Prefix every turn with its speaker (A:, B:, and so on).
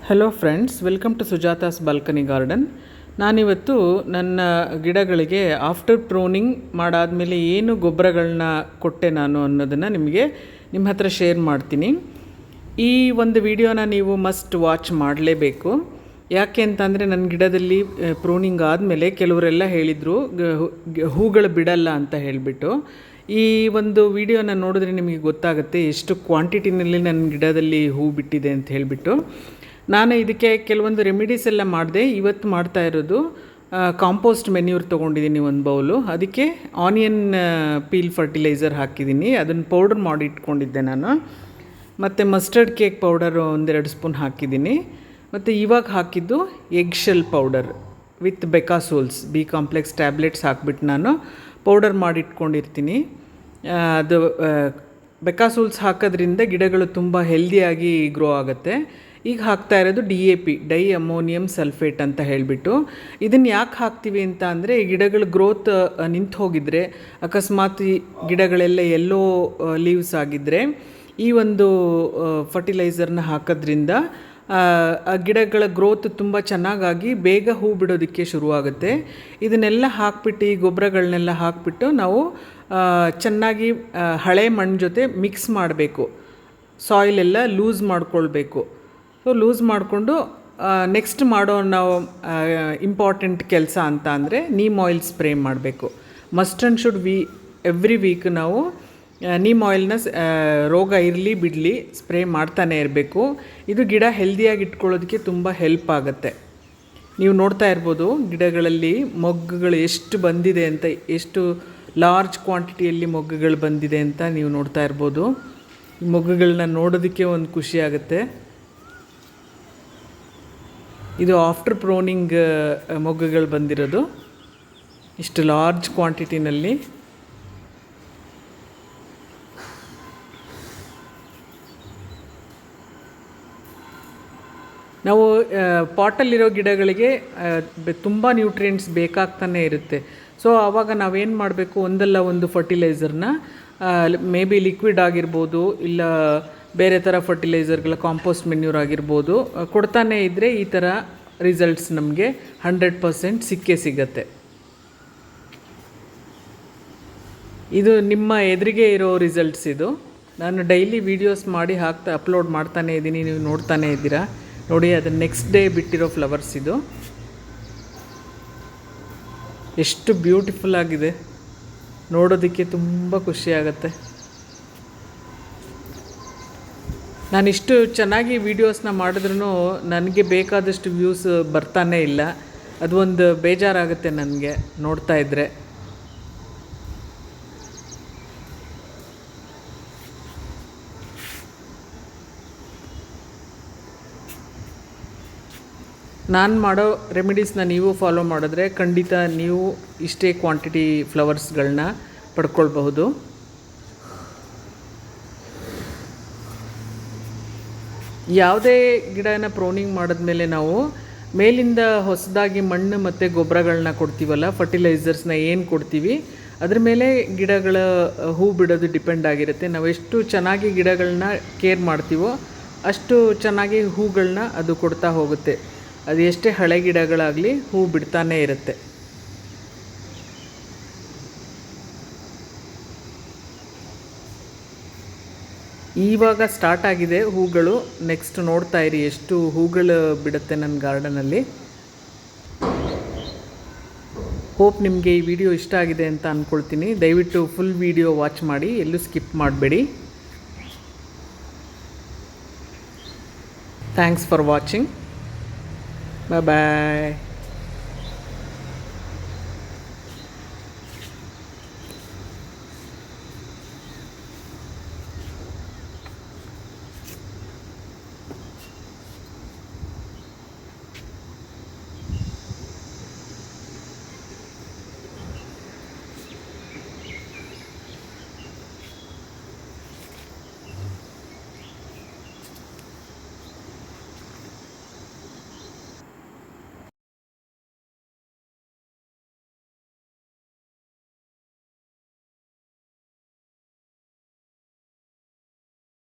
A: Hello friends, welcome to Sujata's balcony garden. ನಾನಿವತ್ತು ನನ್ನ ಗಿಡಗಳಿಗೆ ಆಫ್ಟರ್ ಪ್ರೂನಿಂಗ್ ಮಾಡಾದಮೇಲೆ ಏನು ಗೊಬ್ಬರಗಳನ್ನ ಕೊಟ್ಟೆ ನಾನು ಅನ್ನೋದನ್ನು ನಿಮ್ಮ ಹತ್ರ ಶೇರ್ ಮಾಡ್ತೀನಿ. ಈ ಒಂದು ವಿಡಿಯೋನ ನೀವು ಮಸ್ಟ್ ವಾಚ್ ಮಾಡಲೇಬೇಕು. ಯಾಕೆ ಅಂತಂದರೆ ನನ್ನ ಗಿಡದಲ್ಲಿ ಪ್ರೂನಿಂಗ್ ಆದಮೇಲೆ ಕೆಲವರೆಲ್ಲ ಹೇಳಿದರು ಹೂಗಳು ಬಿಡಲ್ಲ ಅಂತ ಹೇಳಿಬಿಟ್ಟು. ಈ ಒಂದು ವಿಡಿಯೋನ ನೋಡಿದ್ರೆ ನಿಮಗೆ ಗೊತ್ತಾಗುತ್ತೆ ಎಷ್ಟು ಕ್ವಾಂಟಿಟಿನಲ್ಲಿ ನನ್ನ ಗಿಡದಲ್ಲಿ ಹೂ ಬಿಟ್ಟಿದೆ ಅಂತ ಹೇಳಿಬಿಟ್ಟು. ನಾನು ಇದಕ್ಕೆ ಕೆಲವೊಂದು ರೆಮಿಡೀಸ್ ಎಲ್ಲ ಮಾಡಿದೆ. ಇವತ್ತು ಮಾಡ್ತಾ ಇರೋದು ಕಾಂಪೋಸ್ಟ್ ಮೆನ್ಯೂರ್ ತೊಗೊಂಡಿದ್ದೀನಿ ಒಂದು ಬೌಲು. ಅದಕ್ಕೆ ಆನಿಯನ್ ಪೀಲ್ ಫರ್ಟಿಲೈಸರ್ ಹಾಕಿದ್ದೀನಿ, ಅದನ್ನು ಪೌಡರ್ ಮಾಡಿ ಇಟ್ಕೊಂಡಿದ್ದೆ ನಾನು. ಮತ್ತು ಮಸ್ಟರ್ಡ್ ಕೇಕ್ ಪೌಡರ್ 1-2 ಸ್ಪೂನ್ ಹಾಕಿದ್ದೀನಿ. ಮತ್ತು ಇವಾಗ ಹಾಕಿದ್ದು egg shell powder with Becosules B complex tablets ಹಾಕ್ಬಿಟ್ಟು ನಾನು ಪೌಡರ್ ಮಾಡಿ ಇಟ್ಕೊಂಡಿರ್ತೀನಿ. ಅದು ಬೆಕಾಸೋಲ್ಸ್ ಹಾಕೋದ್ರಿಂದ ಗಿಡಗಳು ತುಂಬ ಹೆಲ್ದಿಯಾಗಿ ಗ್ರೋ ಆಗುತ್ತೆ. ಈಗ ಹಾಕ್ತಾ ಇರೋದು DAP, ಡೈ ಅಮೋನಿಯಂ ಸಲ್ಫೇಟ್ ಅಂತ ಹೇಳಿಬಿಟ್ಟು. ಇದನ್ನು ಯಾಕೆ ಹಾಕ್ತೀವಿ ಅಂತ ಅಂದರೆ, ಗಿಡಗಳ ಗ್ರೋತ್ ನಿಂತು ಹೋಗಿದ್ರೆ, ಅಕಸ್ಮಾತ್ ಈ ಗಿಡಗಳೆಲ್ಲ ಎಲ್ಲೋ ಲೀವ್ಸ್ ಆಗಿದ್ದರೆ ಈ ಒಂದು ಫರ್ಟಿಲೈಸರ್ನ ಹಾಕೋದ್ರಿಂದ ಆ ಗಿಡಗಳ ಗ್ರೋತ್ ತುಂಬ ಚೆನ್ನಾಗಾಗಿ ಬೇಗ ಹೂ ಬಿಡೋದಕ್ಕೆ ಶುರುವಾಗುತ್ತೆ. ಇದನ್ನೆಲ್ಲ ಹಾಕ್ಬಿಟ್ಟು, ಈ ಗೊಬ್ಬರಗಳನ್ನೆಲ್ಲ ಹಾಕ್ಬಿಟ್ಟು ನಾವು ಚೆನ್ನಾಗಿ ಹಳೆ ಮಣ್ಣು ಜೊತೆ ಮಿಕ್ಸ್ ಮಾಡಬೇಕು. ಸಾಯಿಲೆಲ್ಲ ಲೂಸ್ ಮಾಡ್ಕೊಳ್ಬೇಕು. ಸೊ ಲೂಸ್ ಮಾಡಿಕೊಂಡು ನೆಕ್ಸ್ಟ್ ಮಾಡೋ ನಾವು ಇಂಪಾರ್ಟೆಂಟ್ ಕೆಲಸ ಅಂತ ಅಂದರೆ ನೀಮ್ ಆಯಿಲ್ ಸ್ಪ್ರೇ ಮಾಡಬೇಕು. Must and should every week ನಾವು ನೀಮ್ ಆಯಿಲ್ನ ರೋಗ ಇರಲಿ ಬಿಡಲಿ ಸ್ಪ್ರೇ ಮಾಡ್ತಾನೆ ಇರಬೇಕು. ಇದು ಗಿಡ ಹೆಲ್ದಿಯಾಗಿ ಇಟ್ಕೊಳ್ಳೋದಕ್ಕೆ ತುಂಬ ಹೆಲ್ಪ್ ಆಗುತ್ತೆ. ನೀವು ನೋಡ್ತಾ ಇರ್ಬೋದು ಗಿಡಗಳಲ್ಲಿ ಮೊಗ್ಗುಗಳು ಎಷ್ಟು ಬಂದಿದೆ ಅಂತ, ಎಷ್ಟು ಲಾರ್ಜ್ ಕ್ವಾಂಟಿಟಿಯಲ್ಲಿ ಮೊಗ್ಗುಗಳು ಬಂದಿದೆ ಅಂತ ನೀವು ನೋಡ್ತಾ ಇರ್ಬೋದು. ಈ ಮೊಗ್ಗುಗಳನ್ನ ನೋಡೋದಕ್ಕೆ ಒಂದು ಖುಷಿ ಆಗುತ್ತೆ. ಇದು ಆಫ್ಟರ್ ಪ್ರೂನಿಂಗ್ ಮೊಗ್ಗುಗಳು ಬಂದಿರೋದು, ಇಷ್ಟು ಲಾರ್ಜ್ ಕ್ವಾಂಟಿಟಿನಲ್ಲಿ. ನಾವು ಪಾಟಲ್ಲಿರೋ ಗಿಡಗಳಿಗೆ ತುಂಬ ನ್ಯೂಟ್ರಿಯೆಂಟ್ಸ್ ಬೇಕಾಗ್ತಾನೆ ಇರುತ್ತೆ. ಸೊ ಆವಾಗ ನಾವೇನು ಮಾಡಬೇಕು, ಒಂದಲ್ಲ ಒಂದು ಫರ್ಟಿಲೈಸರ್ನ ಮೇ ಬಿ ಲಿಕ್ವಿಡ್ ಆಗಿರ್ಬೋದು, ಇಲ್ಲ ಬೇರೆ ಥರ ಫರ್ಟಿಲೈಸರ್ಗಳ ಕಾಂಪೋಸ್ಟ್ ಮೆನ್ಯೂರ್ ಆಗಿರ್ಬೋದು, ಕೊಡ್ತಾನೆ ಇದ್ದರೆ ಈ ಥರ ರಿಸಲ್ಟ್ಸ್ ನಮಗೆ 100% ಸಿಕ್ಕೇ ಸಿಗತ್ತೆ. ಇದು ನಿಮ್ಮ ಎದುರಿಗೆ ಇರೋ ರಿಸಲ್ಟ್ಸ್. ಇದು ನಾನು ಡೈಲಿ ವೀಡಿಯೋಸ್ ಮಾಡಿ ಅಪ್ಲೋಡ್ ಮಾಡ್ತಾನೆ ಇದ್ದೀನಿ, ನೀವು ನೋಡ್ತಾನೆ ಇದ್ದೀರಾ. ನೋಡಿ, ಅದು ನೆಕ್ಸ್ಟ್ ಡೇ ಬಿಟ್ಟಿರೋ ಫ್ಲವರ್ಸ್. ಇದು ಎಷ್ಟು ಬ್ಯೂಟಿಫುಲ್ ಆಗಿದೆ, ನೋಡೋದಕ್ಕೆ ತುಂಬ ಖುಷಿಯಾಗತ್ತೆ. ನಾನಿಷ್ಟು ಚೆನ್ನಾಗಿ ವೀಡಿಯೋಸ್ನ ಮಾಡಿದ್ರೂ ನನಗೆ ಬೇಕಾದಷ್ಟು ವ್ಯೂಸ್ ಬರ್ತಾನೇ ಇಲ್ಲ. ಅದು ಒಂದು ಬೇಜಾರಾಗುತ್ತೆ ನನಗೆ ನೋಡ್ತಾ ಇದ್ದರೆ. ನಾನು ಮಾಡೋ ರೆಮಿಡೀಸ್ನ ನೀವು ಫಾಲೋ ಮಾಡಿದ್ರೆ ಖಂಡಿತ ನೀವು ಇಷ್ಟೇ ಕ್ವಾಂಟಿಟಿ ಫ್ಲವರ್ಸ್ಗಳನ್ನ ಪಡ್ಕೊಳ್ಬಹುದು. ಯಾವುದೇ ಗಿಡನ ಪ್ರೂನಿಂಗ್ ಮಾಡಿದ್ಮೇಲೆ ನಾವು ಮೇಲಿಂದ ಹೊಸದಾಗಿ ಮಣ್ಣು ಮತ್ತು ಗೊಬ್ಬರಗಳನ್ನ ಕೊಡ್ತೀವಲ್ಲ, ಫರ್ಟಿಲೈಸರ್ಸ್ನ ಏನು ಕೊಡ್ತೀವಿ ಅದ್ರ ಮೇಲೆ ಗಿಡಗಳ ಹೂ ಬಿಡೋದು ಡಿಪೆಂಡ್ ಆಗಿರುತ್ತೆ. ನಾವು ಎಷ್ಟು ಚೆನ್ನಾಗಿ ಗಿಡಗಳನ್ನ ಕೇರ್ ಮಾಡ್ತೀವೋ ಅಷ್ಟು ಚೆನ್ನಾಗಿ ಹೂಗಳನ್ನ ಅದು ಕೊಡ್ತಾ ಹೋಗುತ್ತೆ. ಅದು ಎಷ್ಟೇ ಹಳೆ ಗಿಡಗಳಾಗಲಿ ಹೂ ಬಿಡ್ತಾನೇ ಇರುತ್ತೆ. ಇವಾಗ ಸ್ಟಾರ್ಟ್ ಆಗಿದೆ ಹೂಗಳು. ನೆಕ್ಸ್ಟ್ ನೋಡ್ತಾ ಇರಿ ಎಷ್ಟು ಹೂಗಳು ಬಿಡುತ್ತೆ ನನ್ನ ಗಾರ್ಡನಲ್ಲಿ. ಹೋಪ್ ನಿಮಗೆ ಈ ವಿಡಿಯೋ ಇಷ್ಟ ಆಗಿದೆ ಅಂತ ಅಂದ್ಕೊಳ್ತೀನಿ. ದಯವಿಟ್ಟು ಫುಲ್ ವಿಡಿಯೋ ವಾಚ್ ಮಾಡಿ, ಎಲ್ಲೂ ಸ್ಕಿಪ್ ಮಾಡಬೇಡಿ. Thanks for watching. Bye bye.